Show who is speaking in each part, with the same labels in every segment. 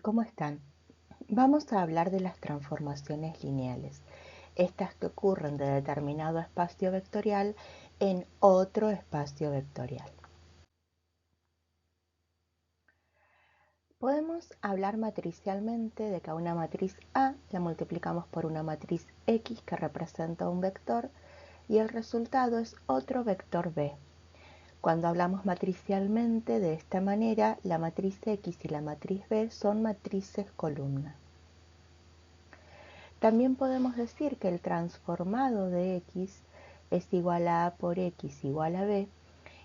Speaker 1: tal? ¿Cómo están? Vamos a hablar de las transformaciones lineales, estas que ocurren de determinado espacio vectorial en otro espacio vectorial. Podemos hablar matricialmente de que a una matriz A la multiplicamos por una matriz X que representa un vector y el resultado es otro vector B. Cuando hablamos matricialmente de esta manera, la matriz X y la matriz B son matrices columna. También podemos decir que el transformado de X es igual a A por X igual a B,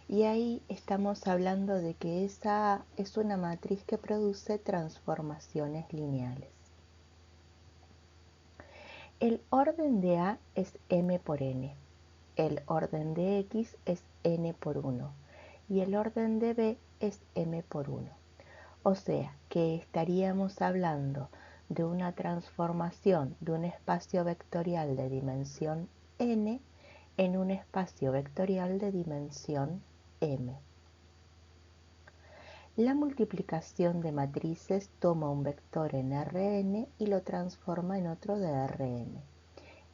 Speaker 1: y ahí estamos hablando de que esa es una matriz que produce transformaciones lineales. El orden de A es M por N, el orden de X es N por 1 y el orden de B es M por 1. O sea que estaríamos hablando de una transformación de un espacio vectorial de dimensión n en un espacio vectorial de dimensión m. La multiplicación de matrices toma un vector en Rn y lo transforma en otro de Rn.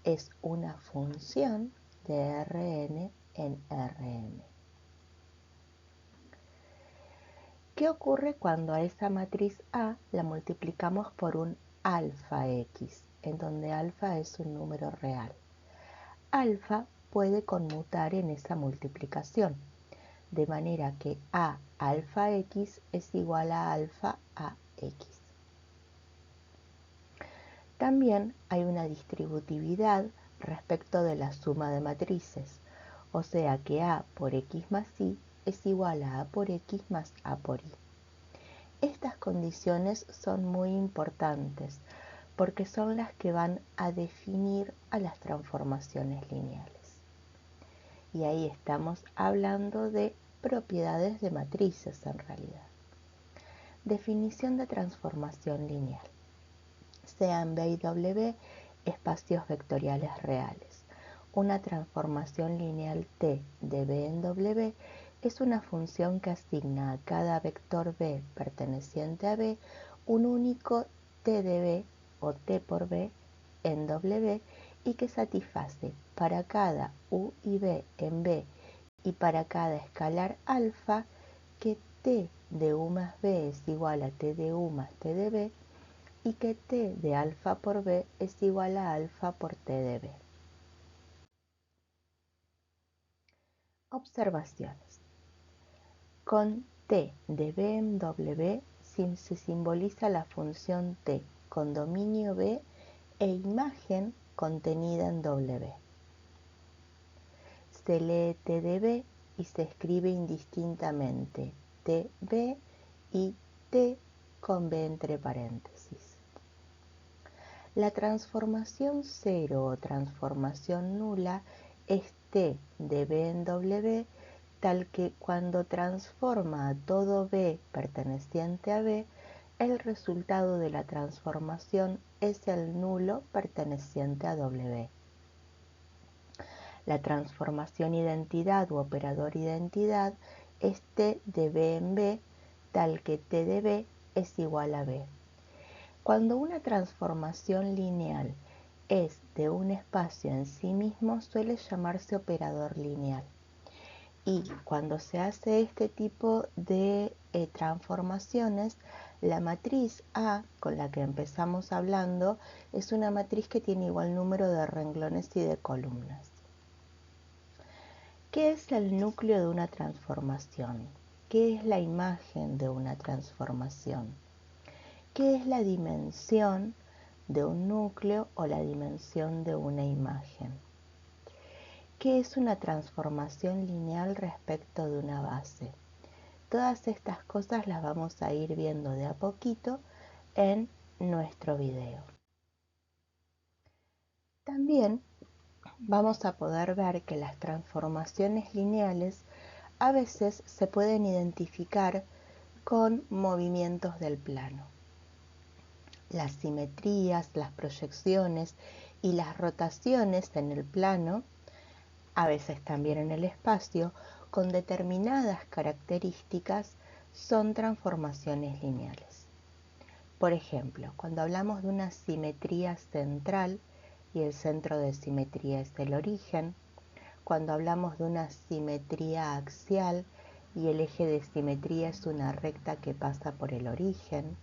Speaker 1: Es una función de Rn en Rn. ¿Qué ocurre cuando a esa matriz A la multiplicamos por un alfa X, en donde alfa es un número real? Alfa puede conmutar en esa multiplicación, de manera que A alfa X es igual a alfa AX. También hay una distributividad respecto de la suma de matrices, o sea que A por X más Y es igual a A por X más A por Y. Estas condiciones son muy importantes porque son las que van a definir a las transformaciones lineales. Y ahí estamos hablando de propiedades de matrices en realidad. Definición de transformación lineal. Sean B y W espacios vectoriales reales. Una transformación lineal T de B en W es una función que asigna a cada vector B perteneciente a B un único T de B o T por B en W y que satisface para cada U y B en B y para cada escalar alfa que T de U más B es igual a T de U más T de B y que T de alfa por B es igual a alfa por T de B. Observaciones. Con T de B en W se simboliza la función T con dominio B e imagen contenida en W. Se lee T de B y se escribe indistintamente TB y T con B entre paréntesis. La transformación cero o transformación nula es T de B en W, tal que cuando transforma a todo B perteneciente a B, el resultado de la transformación es el nulo perteneciente a W. La transformación identidad u operador identidad es T de B en B, tal que T de B es igual a B. Cuando una transformación lineal es de un espacio en sí mismo, suele llamarse operador lineal. Y cuando se hace este tipo de transformaciones, la matriz A, con la que empezamos hablando, es una matriz que tiene igual número de renglones y de columnas. ¿Qué es el núcleo de una transformación? ¿Qué es la imagen de una transformación? ¿Qué es la dimensión de un núcleo o la dimensión de una imagen? ¿Qué es una transformación lineal respecto de una base? Todas estas cosas las vamos a ir viendo de a poquito en nuestro video. También vamos a poder ver que las transformaciones lineales a veces se pueden identificar con movimientos del plano. Las simetrías, las proyecciones y las rotaciones en el plano, a veces también en el espacio, con determinadas características, son transformaciones lineales. Por ejemplo, cuando hablamos de una simetría central y el centro de simetría es el origen, cuando hablamos de una simetría axial y el eje de simetría es una recta que pasa por el origen,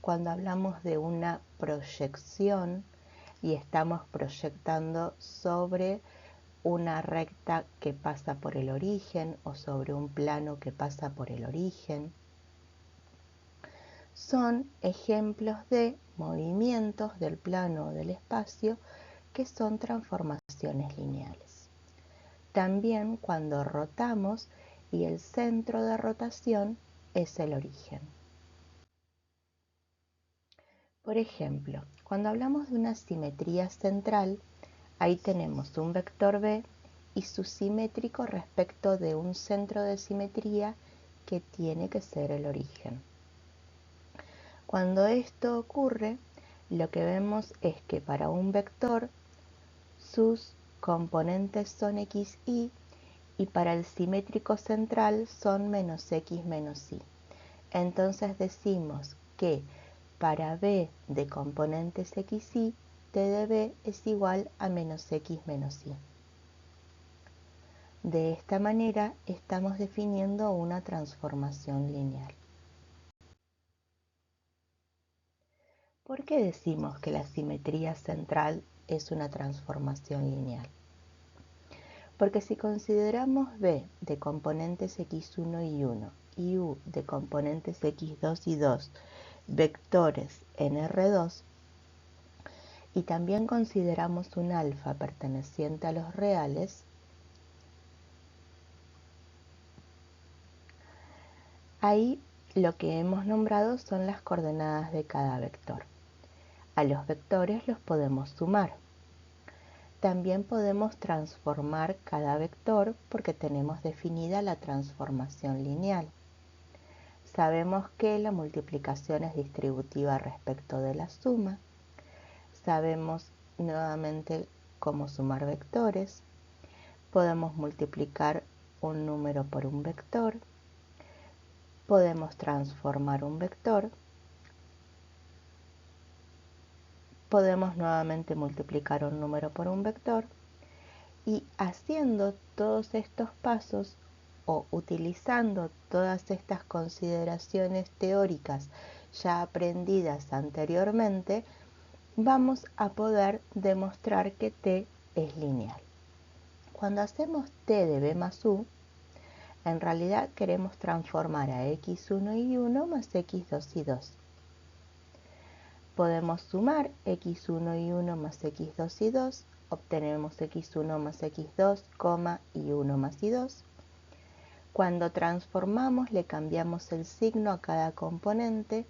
Speaker 1: cuando hablamos de una proyección y estamos proyectando sobre una recta que pasa por el origen o sobre un plano que pasa por el origen, son ejemplos de movimientos del plano o del espacio que son transformaciones lineales. También cuando rotamos y el centro de rotación es el origen. Por ejemplo, cuando hablamos de una simetría central, ahí tenemos un vector B y su simétrico respecto de un centro de simetría que tiene que ser el origen. Cuando esto ocurre, lo que vemos es que para un vector sus componentes son x, y para el simétrico central son menos x menos y. Entonces decimos que para b de componentes x, y, t de b es igual a menos x menos y. De esta manera estamos definiendo una transformación lineal. ¿Por qué decimos que la simetría central es una transformación lineal? Porque si consideramos B de componentes x1 y 1 y U de componentes x2 y 2 vectores en R2 y también consideramos un alfa perteneciente a los reales, ahí lo que hemos nombrado son las coordenadas de cada vector. A los vectores los podemos sumar. También podemos transformar cada vector porque tenemos definida la transformación lineal. Sabemos que la multiplicación es distributiva respecto de la suma. Sabemos nuevamente cómo sumar vectores. Podemos multiplicar un número por un vector. Podemos transformar un vector. Podemos nuevamente multiplicar un número por un vector. Y haciendo todos estos pasos o utilizando todas estas consideraciones teóricas ya aprendidas anteriormente, vamos a poder demostrar que t es lineal. Cuando hacemos t de b más u, en realidad queremos transformar a x1 y 1 más x2 y 2. Podemos sumar x1 y 1 más x2 y 2, obtenemos x1 más x2, y 1 más y 2. Cuando transformamos le cambiamos el signo a cada componente,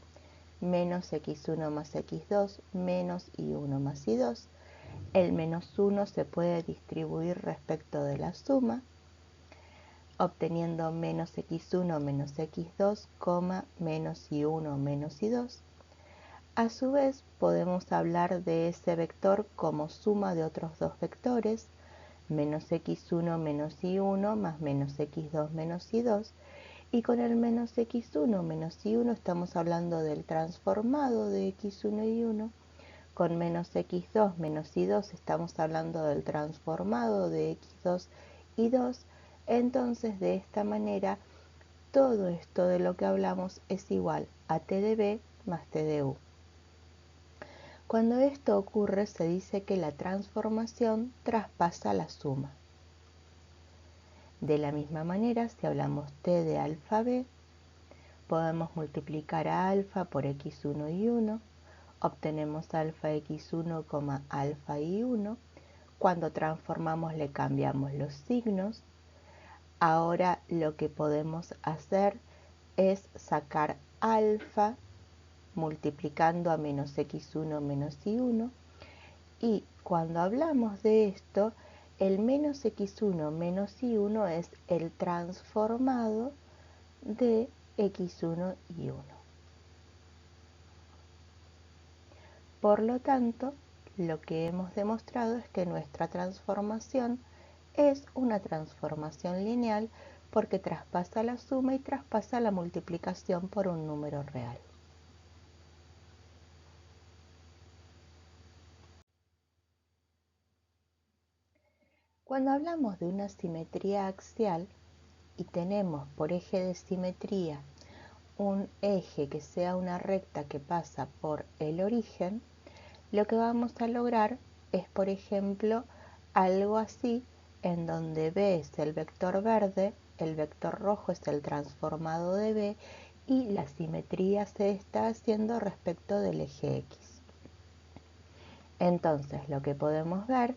Speaker 1: menos x1 más x2, menos y1 más y2. El menos 1 se puede distribuir respecto de la suma, obteniendo menos x1 menos x2, menos y1 menos y2. A su vez, podemos hablar de ese vector como suma de otros dos vectores, menos x1 menos y1 más menos x2 menos y2, y con el menos x1 menos y1 estamos hablando del transformado de x1 y 1, con menos x2 menos y2 estamos hablando del transformado de x2 y 2, entonces de esta manera todo esto de lo que hablamos es igual a t de b más t de u. Cuando esto ocurre se dice que la transformación traspasa la suma. De la misma manera, si hablamos t de alfa b, podemos multiplicar a alfa por x1 y 1, obtenemos alfa x1, alfa y 1. Cuando transformamos le cambiamos los signos. Ahora lo que podemos hacer es sacar alfa multiplicando a menos x1 menos y1, y cuando hablamos de esto, el menos x1 menos y1 es el transformado de x1 y 1. Por lo tanto, lo que hemos demostrado es que nuestra transformación es una transformación lineal porque traspasa la suma y traspasa la multiplicación por un número real. Cuando hablamos de una simetría axial y tenemos por eje de simetría un eje que sea una recta que pasa por el origen, lo que vamos a lograr es, por ejemplo, algo así, en donde B es el vector verde, el vector rojo es el transformado de B y la simetría se está haciendo respecto del eje X. Entonces, lo que podemos ver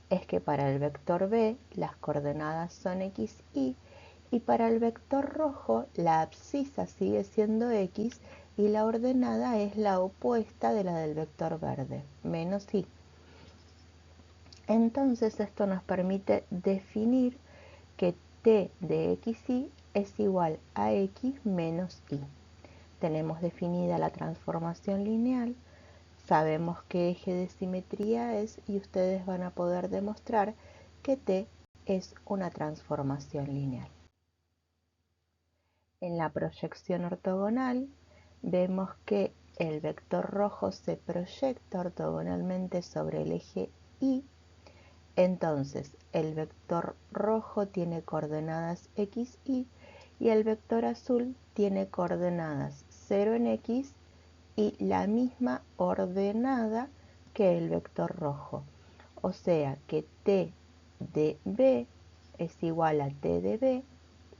Speaker 1: es que para el vector B las coordenadas son x, y para el vector rojo la abscisa sigue siendo x y la ordenada es la opuesta de la del vector verde, menos y. Entonces esto nos permite definir que t de xy es igual a x menos y. Tenemos definida la transformación lineal, sabemos qué eje de simetría es y ustedes van a poder demostrar que t es una transformación lineal. En la proyección ortogonal vemos que el vector rojo se proyecta ortogonalmente sobre el eje y. Entonces el vector rojo tiene coordenadas x, y el vector azul tiene coordenadas 0 en x y la misma ordenada que el vector rojo. O sea que t de b es igual a t de b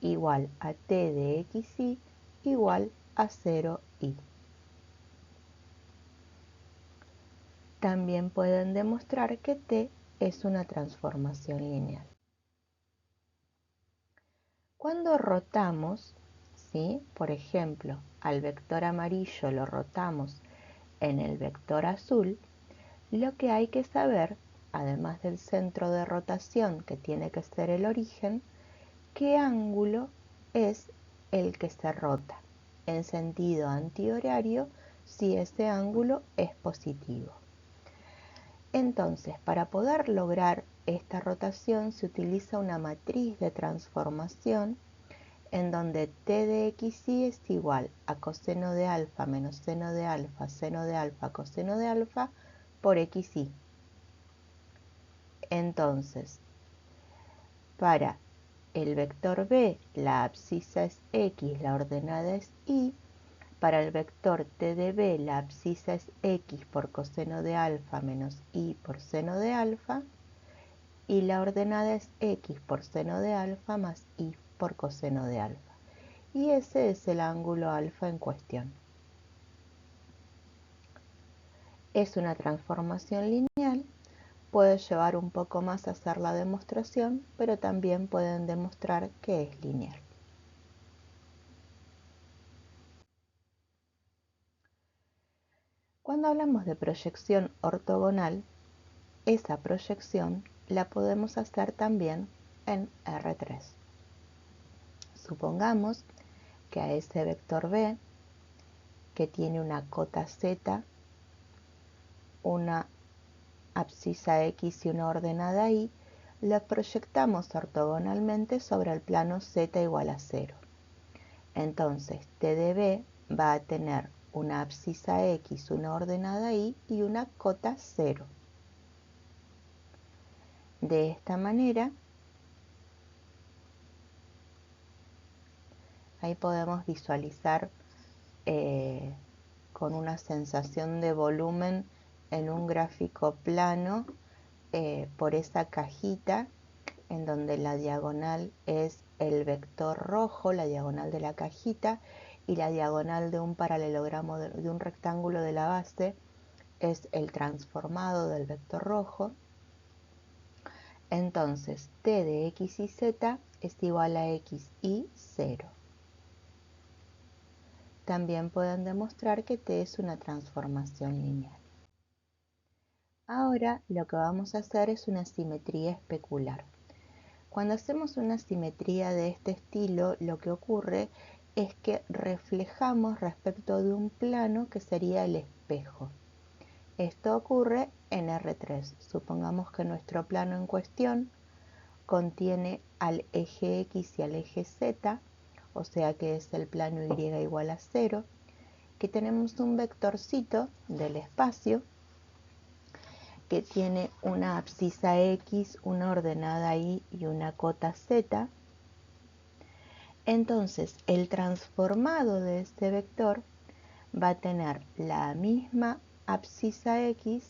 Speaker 1: igual a t de xy igual a 0y. También pueden demostrar que t es una transformación lineal. Cuando rotamos, ¿sí? Por ejemplo, al vector amarillo lo rotamos en el vector azul, lo que hay que saber, además del centro de rotación que tiene que ser el origen, qué ángulo es el que se rota en sentido antihorario si ese ángulo es positivo. Entonces, para poder lograr esta rotación se utiliza una matriz de transformación en donde t de xy es igual a coseno de alfa menos seno de alfa, seno de alfa, coseno de alfa por xy. Entonces, para el vector b, la abscisa es x, la ordenada es y. Para el vector t de b, la abscisa es x por coseno de alfa menos y por seno de alfa. Y la ordenada es x por seno de alfa más y por coseno de alfa. Y ese es el ángulo alfa en cuestión. Es una transformación lineal. Puede llevar un poco más a hacer la demostración, pero también pueden demostrar que es lineal. Cuando hablamos de proyección ortogonal, esa proyección la podemos hacer también en R3. Supongamos que a ese vector B, que tiene una cota z, una abscisa x y una ordenada y, la proyectamos ortogonalmente sobre el plano z igual a 0. Entonces t de b va a tener una abscisa x, una ordenada y una cota 0. De esta manera, ahí podemos visualizar con una sensación de volumen en un gráfico plano por esa cajita en donde la diagonal es el vector rojo, la diagonal de la cajita, y la diagonal de un paralelogramo de un rectángulo de la base es el transformado del vector rojo. Entonces t de x y z es igual a x y 0. También pueden demostrar que t es una transformación lineal. Ahora lo que vamos a hacer es una simetría especular. Cuando hacemos una simetría de este estilo, lo que ocurre es que reflejamos respecto de un plano que sería el espejo. Esto ocurre en R3. Supongamos que nuestro plano en cuestión contiene al eje X y al eje Z, o sea que es el plano Y igual a 0, que tenemos un vectorcito del espacio que tiene una abscisa X, una ordenada Y y una cota Z, entonces el transformado de este vector va a tener la misma abscisa X,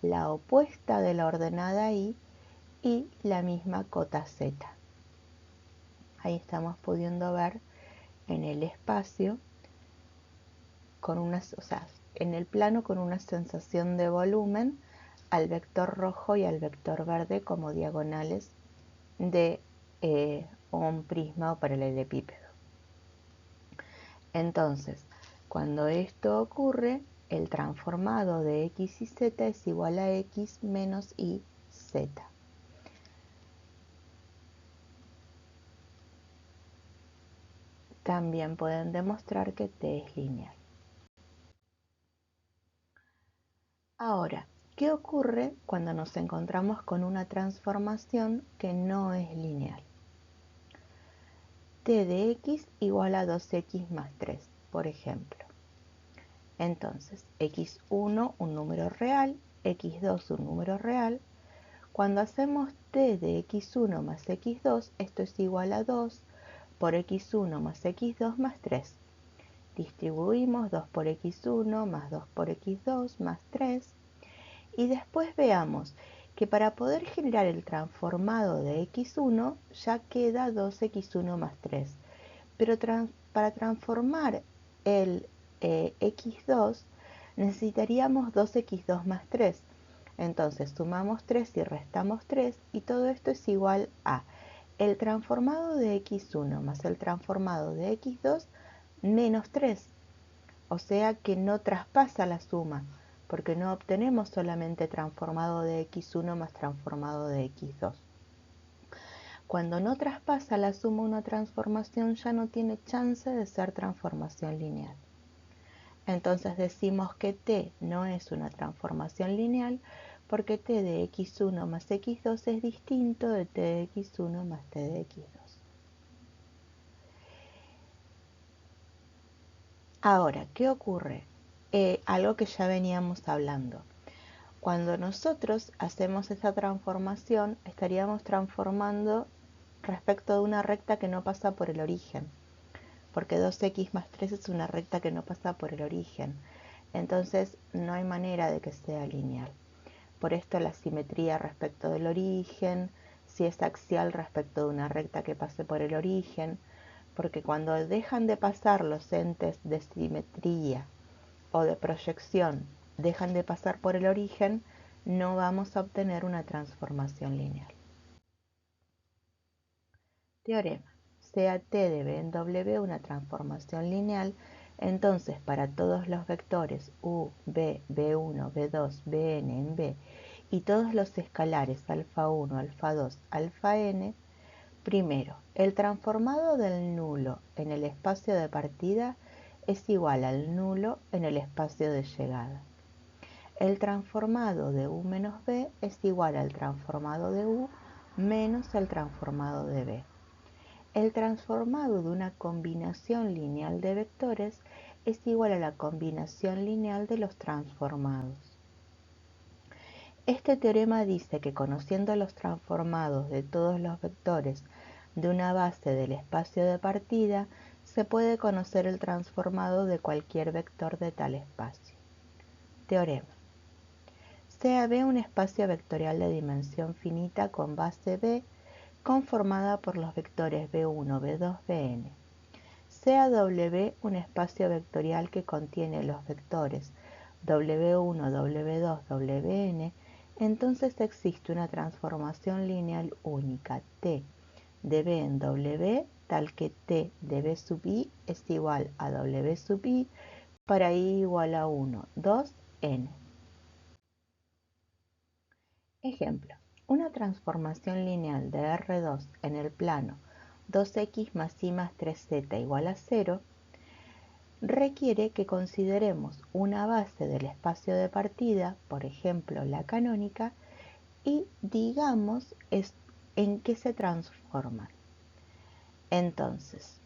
Speaker 1: la opuesta de la ordenada Y y la misma cota Z. Ahí estamos pudiendo ver en el espacio, en el plano con una sensación de volumen, al vector rojo y al vector verde como diagonales de un prisma o paralelepípedo. Entonces, cuando esto ocurre, el transformado de X y Z es igual a X menos Y, Z. También pueden demostrar que T es lineal. Ahora, ¿qué ocurre cuando nos encontramos con una transformación que no es lineal? T de X igual a 2X más 3, por ejemplo. Entonces, X1 un número real, X2 un número real. Cuando hacemos T de X1 más X2, esto es igual a 2 por X1 más X2 más 3. Distribuimos 2 por X1 más 2 por X2 más 3. Y después veamos que para poder generar el transformado de X1 ya queda 2X1 más 3. Pero para transformar el X2 necesitaríamos 2X2 más 3. Entonces sumamos 3 y restamos 3 y todo esto es igual a el transformado de X1 más el transformado de X2 menos 3. O sea que no traspasa la suma, porque no obtenemos solamente transformado de X1 más transformado de X2. Cuando no traspasa la suma una transformación, ya no tiene chance de ser transformación lineal. Entonces decimos que T no es una transformación lineal porque T de X1 más X2 es distinto de T de X1 más T de X2. Ahora, ¿qué ocurre? Algo que ya veníamos hablando. Cuando nosotros hacemos esa transformación, estaríamos transformando respecto de una recta que no pasa por el origen, porque 2x más 3 es una recta que no pasa por el origen. Entonces no hay manera de que sea lineal. Por esto la simetría respecto del origen, si es axial respecto de una recta que pase por el origen, porque cuando dejan de pasar los entes de simetría o de proyección, dejan de pasar por el origen, no vamos a obtener una transformación lineal. Teorema. Sea T de B en W una transformación lineal, entonces para todos los vectores U, B, B1, B2, Bn en B y todos los escalares alfa 1, alfa 2, alfa n, primero, el transformado del nulo en el espacio de partida es igual al nulo en el espacio de llegada. El transformado de U menos B es igual al transformado de U menos el transformado de B. El transformado de una combinación lineal de vectores es igual a la combinación lineal de los transformados. Este teorema dice que conociendo los transformados de todos los vectores de una base del espacio de partida, se puede conocer el transformado de cualquier vector de tal espacio. Teorema. Sea B un espacio vectorial de dimensión finita con base B conformada por los vectores B1, B2, Bn. Sea W un espacio vectorial que contiene los vectores W1, W2, Wn, entonces existe una transformación lineal única T de B en W tal que T de B sub I es igual a W sub I para I igual a 1, 2, n. Ejemplo, una transformación lineal de R2 en el plano 2x más y más 3z igual a 0 requiere que consideremos una base del espacio de partida, por ejemplo la canónica, y digamos en qué se transforman. Entonces,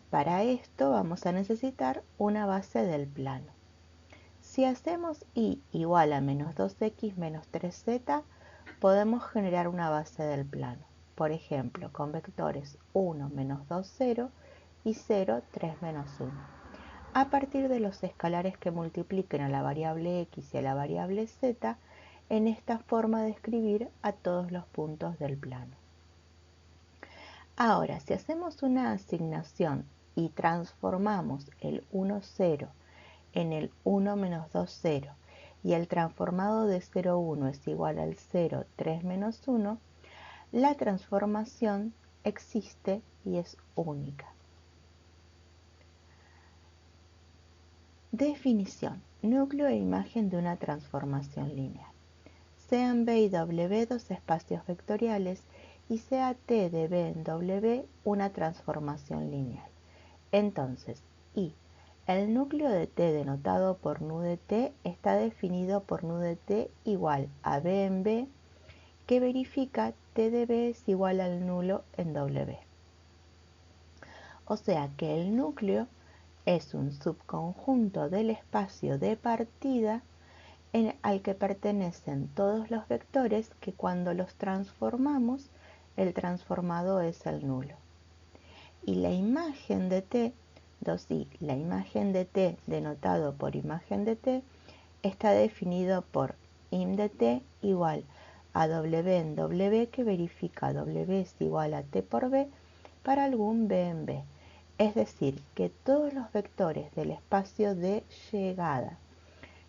Speaker 1: para esto vamos a necesitar una base del plano. Si hacemos y igual a menos 2x menos 3z, podemos generar una base del plano. Por ejemplo, con vectores 1, menos 2, 0 y 0, 3, menos 1. A partir de los escalares que multipliquen a la variable x y a la variable z, en esta forma de escribir a todos los puntos del plano. Ahora, si hacemos una asignación y transformamos el 1, 0 en el 1 menos 2, 0 y el transformado de 0, 1 es igual al 0, 3 menos 1, la transformación existe y es única. Definición: núcleo e imagen de una transformación lineal. Sean B y W dos espacios vectoriales y sea T de B en W una transformación lineal. Entonces, I, el núcleo de T denotado por nu de T está definido por nu de T igual a B en B, que verifica T de B es igual al nulo en W. O sea que el núcleo es un subconjunto del espacio de partida al que pertenecen todos los vectores que cuando los transformamos, el transformado es el nulo. Y la imagen de T, 2i, la imagen de T denotado por imagen de T, está definido por im de T igual a W en W, que verifica W es igual a T por B para algún B en B. Es decir, que todos los vectores del espacio de llegada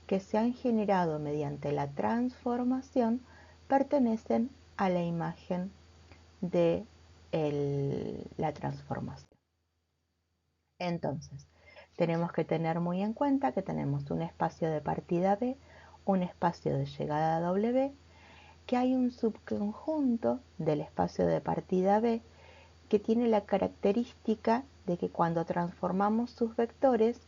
Speaker 1: que se han generado mediante la transformación pertenecen a la imagen de la transformación. Entonces, tenemos que tener muy en cuenta que tenemos un espacio de partida B, un espacio de llegada W, que hay un subconjunto del espacio de partida B que tiene la característica de que cuando transformamos sus vectores,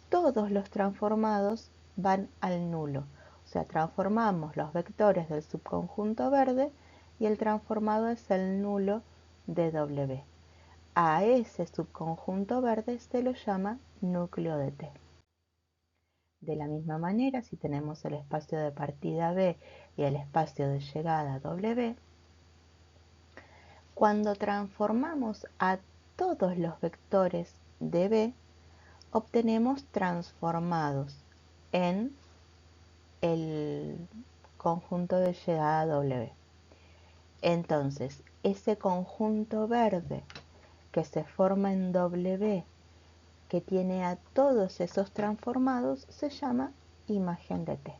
Speaker 1: todos los transformados van al nulo. O sea, transformamos los vectores del subconjunto verde y el transformado es el nulo de W. A ese subconjunto verde se lo llama núcleo de T. De la misma manera, si tenemos el espacio de partida B y el espacio de llegada W, cuando transformamos a todos los vectores de B, obtenemos transformados en el conjunto de llegada W. Entonces, ese conjunto verde que se forma en W, que tiene a todos esos transformados, se llama imagen de T.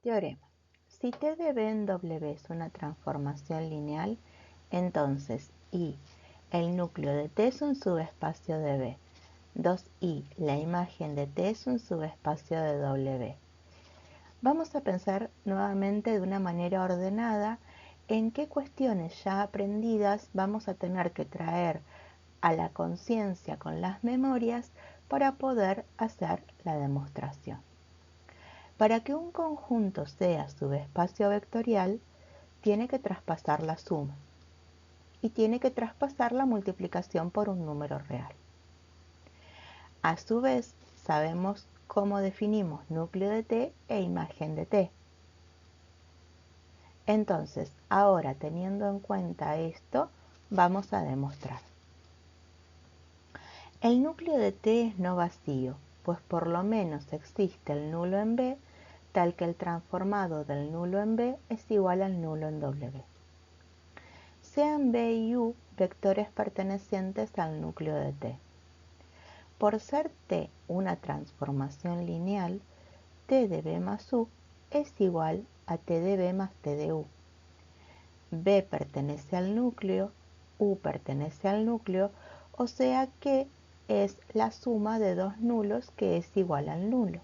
Speaker 1: Teorema: si T de B en W es una transformación lineal, entonces I, el núcleo de T, es un subespacio de B. 2i, la imagen de T, es un subespacio de W. Vamos a pensar nuevamente de una manera ordenada en qué cuestiones ya aprendidas vamos a tener que traer a la conciencia con las memorias para poder hacer la demostración. Para que un conjunto sea subespacio vectorial, tiene que traspasar la suma y tiene que traspasar la multiplicación por un número real. A su vez, sabemos cómo definimos núcleo de T e imagen de T. Entonces, ahora teniendo en cuenta esto, vamos a demostrar. El núcleo de T es no vacío, pues por lo menos existe el nulo en B, tal que el transformado del nulo en B es igual al nulo en W. Sean B y U vectores pertenecientes al núcleo de T. Por ser T una transformación lineal, T de B más U es igual a T de B más T de U. B pertenece al núcleo, U pertenece al núcleo, o sea que es la suma de dos nulos que es igual al nulo.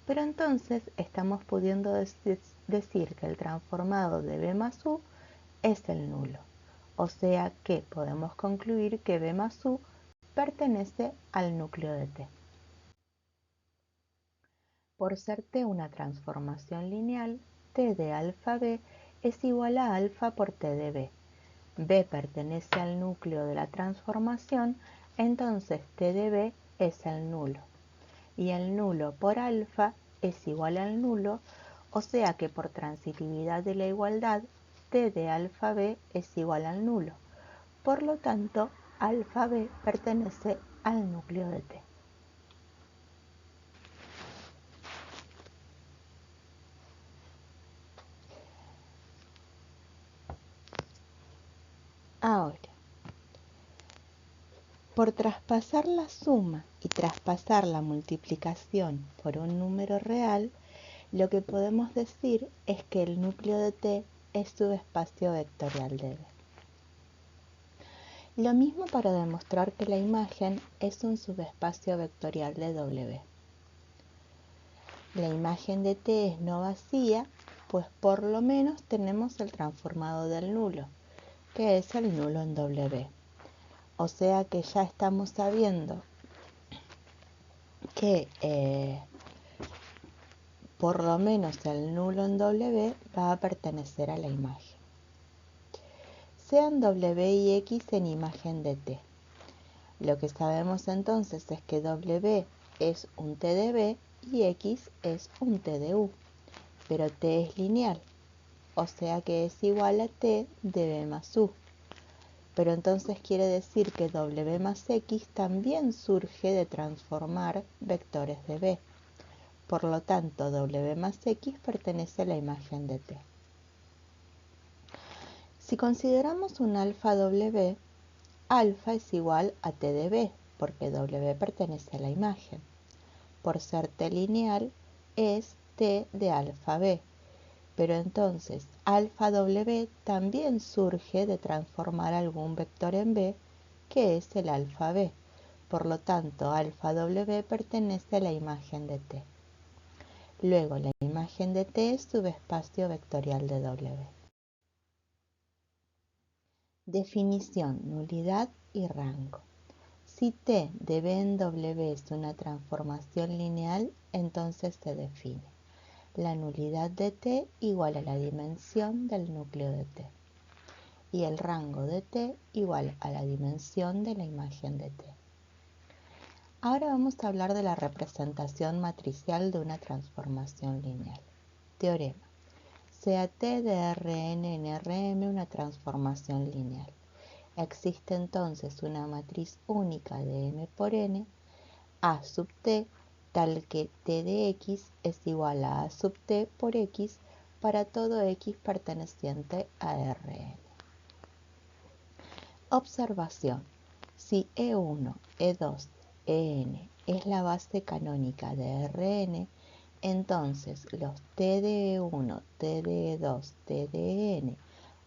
Speaker 1: Pero entonces estamos pudiendo decir que el transformado de B más U es el nulo. O sea que podemos concluir que B más U pertenece al núcleo de T. Por ser T una transformación lineal, T de alfa B es igual a alfa por T de B. B pertenece al núcleo de la transformación, entonces T de B es el nulo. Y el nulo por alfa es igual al nulo, o sea que por transitividad de la igualdad, T de alfa B es igual al nulo. Por lo tanto, alfa B pertenece al núcleo de T. Ahora, por traspasar la suma y traspasar la multiplicación por un número real, lo que podemos decir es que el núcleo de T es subespacio vectorial de B. Lo mismo para demostrar que la imagen es un subespacio vectorial de W. La imagen de T es no vacía, pues por lo menos tenemos el transformado del nulo, que es el nulo en W. O sea que ya estamos sabiendo que por lo menos el nulo en W va a pertenecer a la imagen. Sean W y X en imagen de T. Lo que sabemos entonces es que W es un T de B y X es un T de U, pero T es lineal, o sea que es igual a T de B más U. Pero entonces quiere decir que W más X también surge de transformar vectores de B. Por lo tanto, W más X pertenece a la imagen de T. Si consideramos un alfa W, alfa es igual a T de B, porque W pertenece a la imagen. Por ser T lineal, es T de alfa B. Pero entonces, alfa W también surge de transformar algún vector en B, que es el alfa B. Por lo tanto, alfa W pertenece a la imagen de T. Luego, la imagen de T es subespacio vectorial de W. Definición, nulidad y rango. Si T de B en W es una transformación lineal, entonces se define la nulidad de T igual a la dimensión del núcleo de T y el rango de T igual a la dimensión de la imagen de T. Ahora vamos a hablar de la representación matricial de una transformación lineal. Teorema. Sea T de Rn en Rm una transformación lineal. Existe entonces una matriz única de m por n, A sub t, tal que T de x es igual a sub t por x para todo x perteneciente a Rn. Observación. Si E1, E2, En es la base canónica de Rn, entonces los T de E1, T de E2, T de En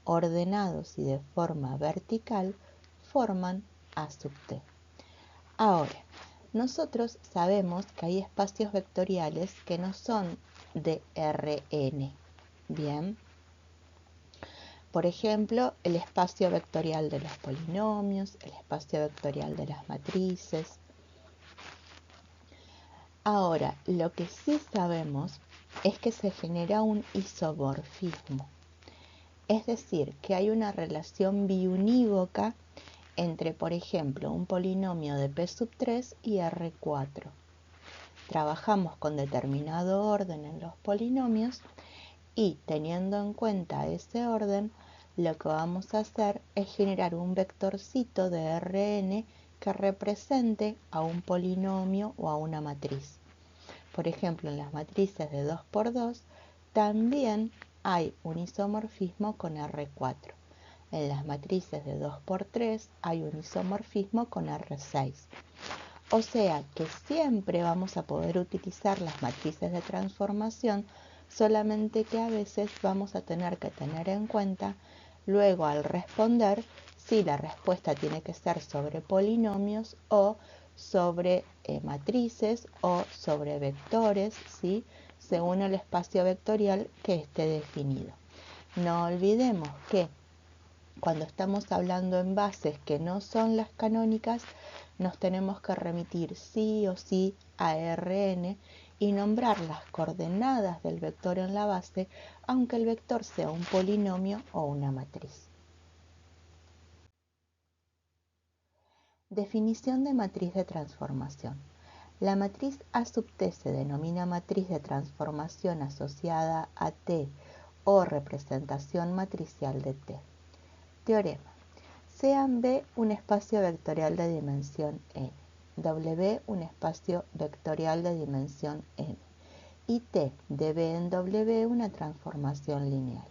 Speaker 1: ordenados y de forma vertical forman A sub t. Ahora, nosotros sabemos que hay espacios vectoriales que no son de Rn. Bien. Por ejemplo, el espacio vectorial de los polinomios, el espacio vectorial de las matrices. Ahora, lo que sí sabemos es que se genera un isomorfismo. Es decir, que hay una relación biunívoca entre, por ejemplo, un polinomio de P sub 3 y R4. Trabajamos con determinado orden en los polinomios y, teniendo en cuenta ese orden, lo que vamos a hacer es generar un vectorcito de Rn que represente a un polinomio o a una matriz. Por ejemplo, en las matrices de 2 por 2 también hay un isomorfismo con R4. En las matrices de 2 por 3 hay un isomorfismo con R6. O sea que siempre vamos a poder utilizar las matrices de transformación, solamente que a veces vamos a tener que tener en cuenta luego al responder si la respuesta tiene que ser sobre polinomios o sobre matrices o sobre vectores, ¿sí? Según el espacio vectorial que esté definido. No olvidemos que cuando estamos hablando en bases que no son las canónicas, nos tenemos que remitir sí o sí a Rn y nombrar las coordenadas del vector en la base, aunque el vector sea un polinomio o una matriz. Definición de matriz de transformación. La matriz A sub T se denomina matriz de transformación asociada a T o representación matricial de T. Teorema. Sea B un espacio vectorial de dimensión n, W un espacio vectorial de dimensión m y T de B en W una transformación lineal.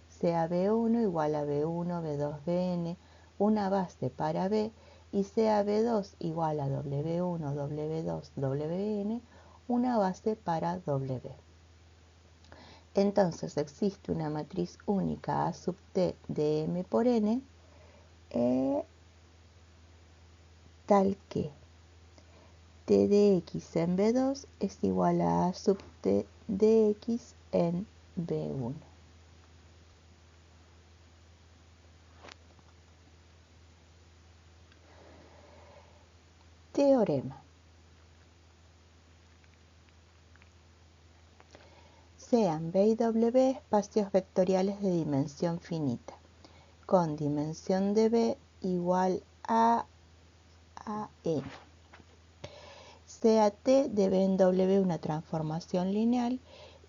Speaker 1: Sea B1 igual a B1, B2, Bn, una base para B, y sea B2 igual a W1, W2, Wn, una base para W. Entonces existe una matriz única A sub T de M por N tal que T de X en B2 es igual a A sub T de X en B1. Teorema. Sean B y W espacios vectoriales de dimensión finita, con dimensión de B igual a n. Sea T de B en W una transformación lineal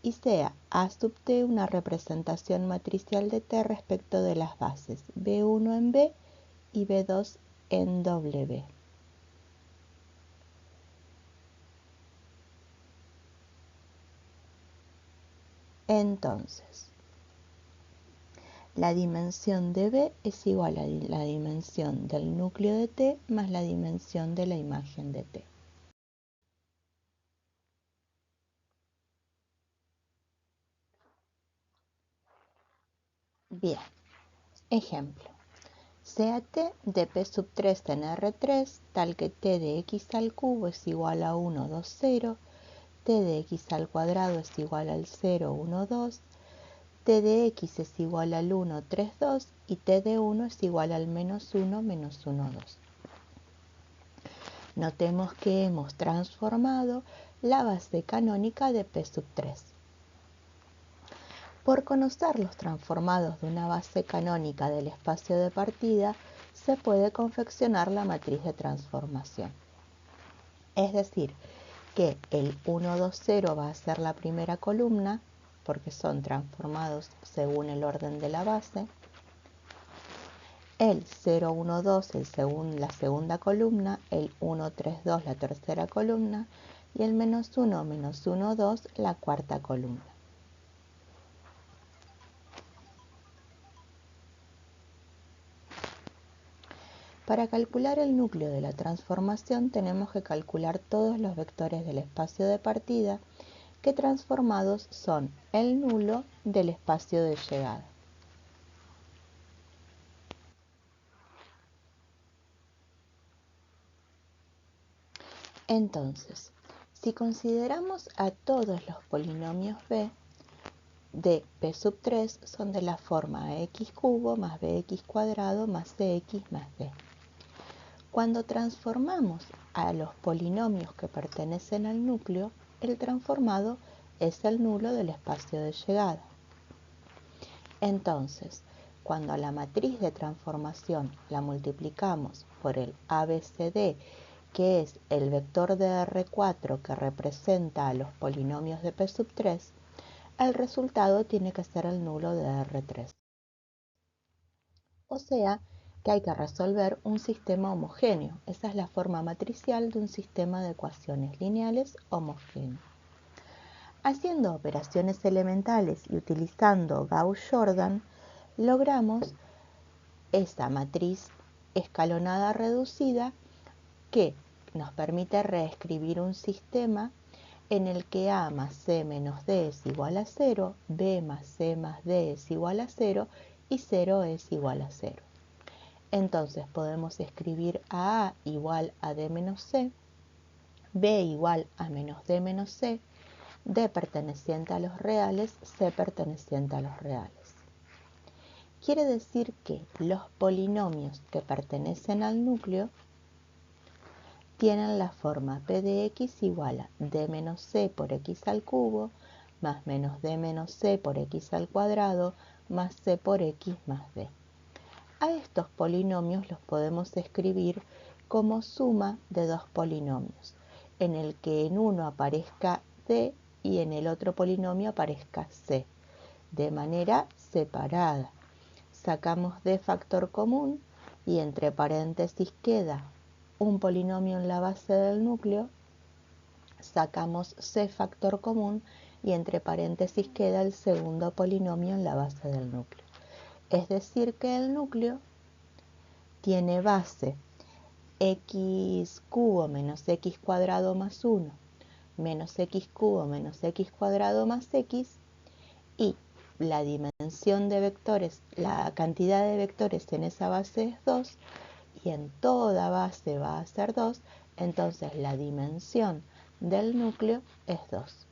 Speaker 1: y sea A sub T una representación matricial de T respecto de las bases B1 en B y B2 en W. Entonces, la dimensión de B es igual a la dimensión del núcleo de T más la dimensión de la imagen de T. Bien, ejemplo. Sea T de P sub 3 en R3 tal que T de X al cubo es igual a 1, 2, 0, T de X al cuadrado es igual al 0, 1, 2, T de X es igual al 1, 3, 2 y T de 1 es igual al menos 1, 1, 2. Notemos que hemos transformado la base canónica de P sub 3. Por conocer los transformados de una base canónica del espacio de partida, se puede confeccionar la matriz de transformación. Es decir, que el 1, 2, 0 va a ser la primera columna, porque son transformados según el orden de la base. El 0, 1, 2 la segunda columna, el 1, 3, 2 la tercera columna y el menos 1, menos 1, 2 la cuarta columna. Para calcular el núcleo de la transformación tenemos que calcular todos los vectores del espacio de partida que transformados son el nulo del espacio de llegada. Entonces, si consideramos a todos los polinomios b de P sub 3 son de la forma x cubo más bx cuadrado más cx más d. Cuando transformamos a los polinomios que pertenecen al núcleo, el transformado es el nulo del espacio de llegada. Entonces, cuando a la matriz de transformación la multiplicamos por el ABCD, que es el vector de R4 que representa a los polinomios de P sub 3, el resultado tiene que ser el nulo de R3. O sea, que hay que resolver un sistema homogéneo. Esa es la forma matricial de un sistema de ecuaciones lineales homogéneo. Haciendo operaciones elementales y utilizando Gauss-Jordan, logramos esa matriz escalonada reducida que nos permite reescribir un sistema en el que A más C menos D es igual a 0, B más C más D es igual a 0 y 0 es igual a 0. Entonces podemos escribir a A igual a D menos C, B igual a menos D menos C, D perteneciente a los reales, C perteneciente a los reales. Quiere decir que los polinomios que pertenecen al núcleo tienen la forma P de X igual a D menos C por X al cubo más menos D menos C por X al cuadrado más C por X más D. A estos polinomios los podemos escribir como suma de dos polinomios, en el que en uno aparezca D y en el otro polinomio aparezca C, de manera separada. Sacamos D factor común y entre paréntesis queda un polinomio en la base del núcleo. Sacamos C factor común y entre paréntesis queda el segundo polinomio en la base del núcleo. Es decir que el núcleo tiene base x cubo menos x cuadrado más 1 menos x cubo menos x cuadrado más x, y la dimensión de vectores, la cantidad de vectores en esa base es 2 y en toda base va a ser 2, entonces la dimensión del núcleo es 2.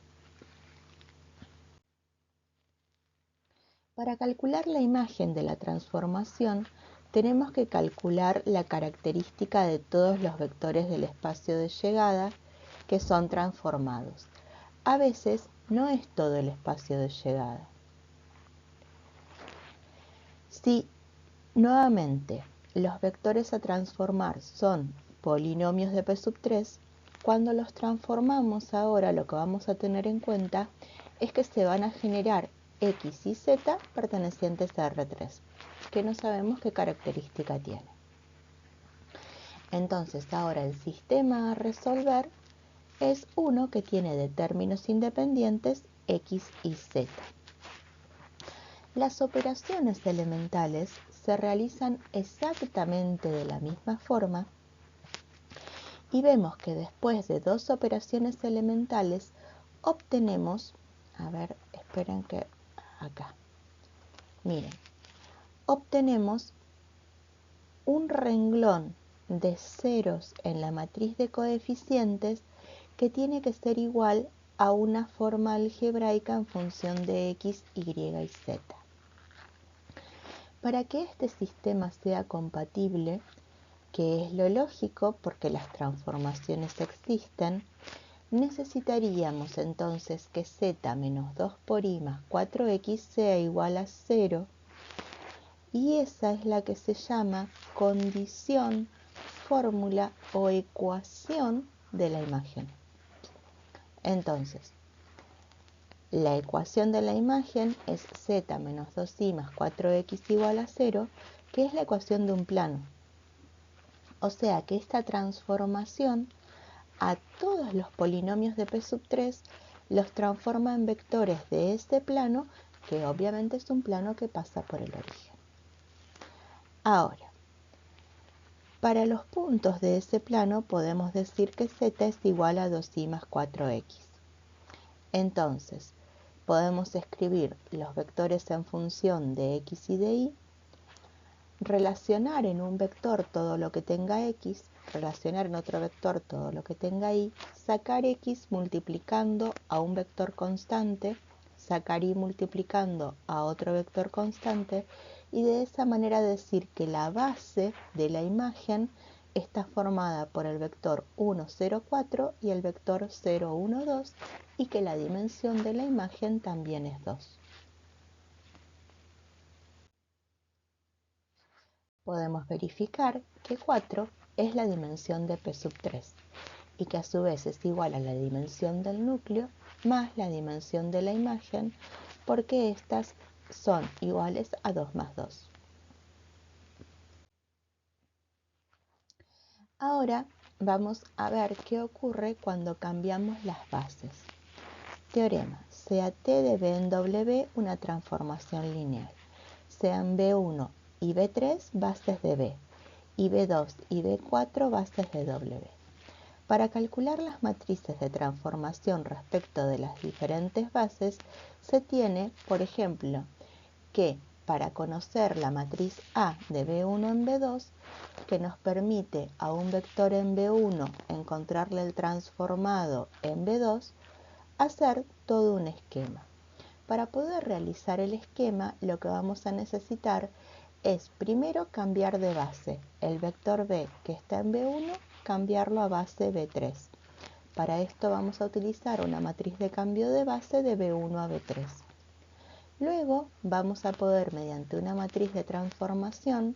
Speaker 1: Para calcular la imagen de la transformación, tenemos que calcular la característica de todos los vectores del espacio de llegada que son transformados. A veces no es todo el espacio de llegada. Si nuevamente los vectores a transformar son polinomios de P3, cuando los transformamos ahora lo que vamos a tener en cuenta es que se van a generar X y Z pertenecientes a R3, que no sabemos qué característica tiene. Entonces ahora el sistema a resolver es uno que tiene de términos independientes X y Z. Las operaciones elementales se realizan exactamente de la misma forma y vemos que después de dos operaciones elementales obtenemos, esperen que acá, miren, obtenemos un renglón de ceros en la matriz de coeficientes que tiene que ser igual a una forma algebraica en función de x, y y z. Para que este sistema sea compatible, que es lo lógico porque las transformaciones existen, necesitaríamos entonces que z menos 2 por i más 4x sea igual a 0, y esa es la que se llama condición, fórmula o ecuación de la imagen. Entonces, la ecuación de la imagen es z menos 2i más 4x igual a 0, que es la ecuación de un plano. O sea que esta transformación a todos los polinomios de P3 los transforma en vectores de este plano, que obviamente es un plano que pasa por el origen. Ahora, para los puntos de ese plano podemos decir que z es igual a 2i más 4x. Entonces, podemos escribir los vectores en función de x y de y, relacionar en un vector todo lo que tenga x, relacionar en otro vector todo lo que tenga y, sacar x multiplicando a un vector constante, sacar y multiplicando a otro vector constante, y de esa manera decir que la base de la imagen está formada por el vector 1, 0, 4 y el vector 0, 1, 2, y que la dimensión de la imagen también es 2. Podemos verificar que 4 es la dimensión de P3 y que a su vez es igual a la dimensión del núcleo más la dimensión de la imagen, porque estas son iguales a 2 más 2. Ahora vamos a ver qué ocurre cuando cambiamos las bases. Teorema: sea T de B en W una transformación lineal. Sean B1 y B3 bases de B, y B2 y B4 bases de W. Para calcular las matrices de transformación respecto de las diferentes bases, se tiene, por ejemplo, que para conocer la matriz A de B1 en B2, que nos permite a un vector en B1 encontrarle el transformado en B2, hacer todo un esquema. Para poder realizar el esquema, lo que vamos a necesitar es primero cambiar de base el vector B que está en B1, cambiarlo a base B3. Para esto vamos a utilizar una matriz de cambio de base de B1 a B3. Luego vamos a poder, mediante una matriz de transformación,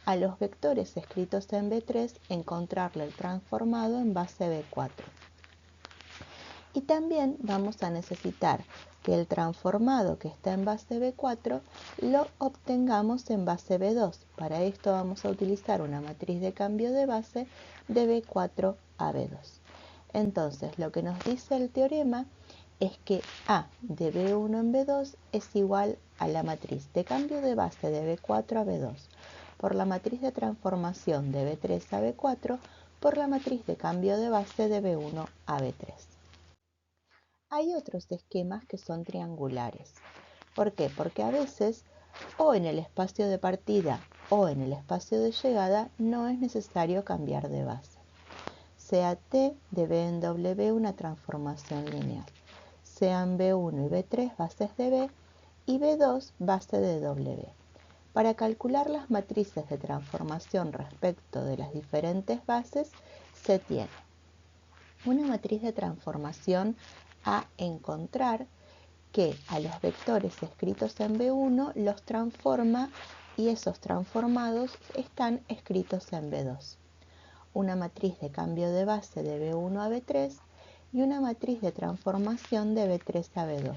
Speaker 1: a los vectores escritos en B3 encontrarle el transformado en base B4. Y también vamos a necesitar que el transformado que está en base B4 lo obtengamos en base B2. Para esto vamos a utilizar una matriz de cambio de base de B4 a B2. Entonces, lo que nos dice el teorema es que A de B1 en B2 es igual a la matriz de cambio de base de B4 a B2 por la matriz de transformación de B3 a B4 por la matriz de cambio de base de B1 a B3. Hay otros esquemas que son triangulares. ¿Por qué? Porque a veces o en el espacio de partida o en el espacio de llegada no es necesario cambiar de base. Sea T de B en W una transformación lineal. Sean B1 y B3 bases de B y B2 base de W. Para calcular las matrices de transformación respecto de las diferentes bases se tiene una matriz de transformación a encontrar que a los vectores escritos en B1 los transforma y esos transformados están escritos en B2. Una matriz de cambio de base de B1 a B3 y una matriz de transformación de B3 a B2.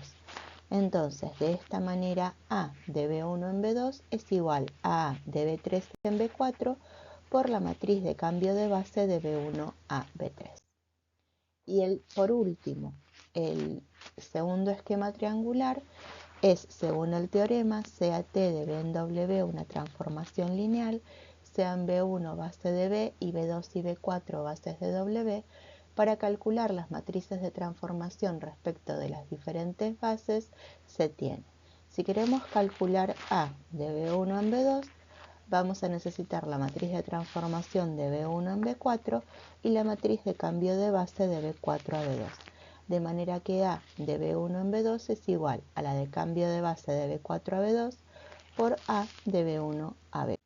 Speaker 1: Entonces, de esta manera, A de B1 en B2 es igual a A de B3 en B4 por la matriz de cambio de base de B1 a B3. Y por último, el segundo esquema triangular es, según el teorema, sea T de B en W una transformación lineal, sean B1 base de B y B2 y B4 bases de W, para calcular las matrices de transformación respecto de las diferentes bases se tiene. Si queremos calcular A de B1 en B2, vamos a necesitar la matriz de transformación de B1 en B4 y la matriz de cambio de base de B4 a B2. De manera que A de B1 en B2 es igual a la de cambio de base de B4 a B2 por A de B1 a B4.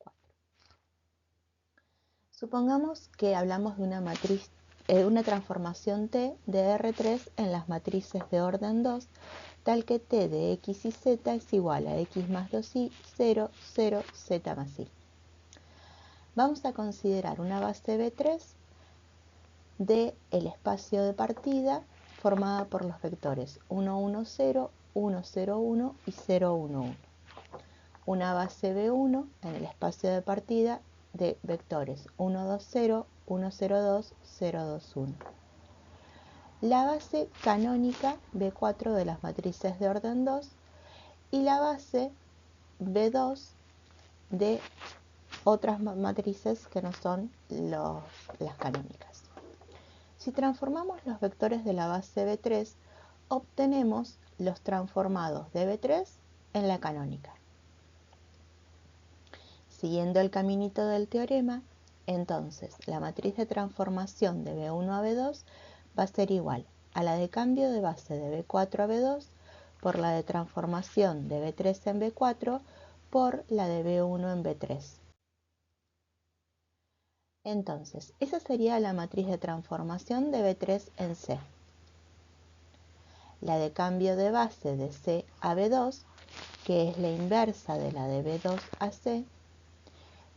Speaker 1: Supongamos que hablamos de una transformación T de R3 en las matrices de orden 2, tal que T de X y Z es igual a X más 2Y, 0, 0, Z más Y. Vamos a considerar una base B3 del espacio de partida formada por los vectores 1, 1, 0, 1, 0, 1 y 0, 1, 1. Una base B1 en el espacio de partida de vectores 1, 2, 0, 1, 0, 2, 0, 2, 1. La base canónica B4 de las matrices de orden 2 y la base B2 de otras matrices que no son las canónicas. Si transformamos los vectores de la base B3, obtenemos los transformados de B3 en la canónica. Siguiendo el caminito del teorema, entonces la matriz de transformación de B1 a B2 va a ser igual a la de cambio de base de B4 a B2 por la de transformación de B3 en B4 por la de B1 en B3. Entonces, esa sería la matriz de transformación de B3 en C. La de cambio de base de C a B2, que es la inversa de la de B2 a C.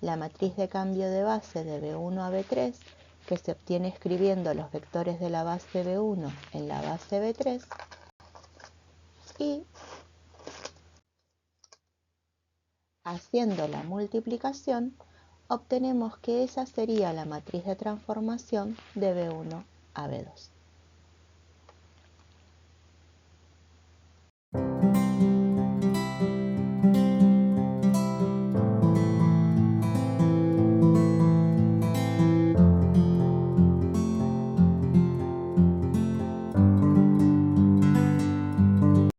Speaker 1: La matriz de cambio de base de B1 a B3, que se obtiene escribiendo los vectores de la base B1 en la base B3. Y haciendo la multiplicación, obtenemos que esa sería la matriz de transformación de B1 a B2.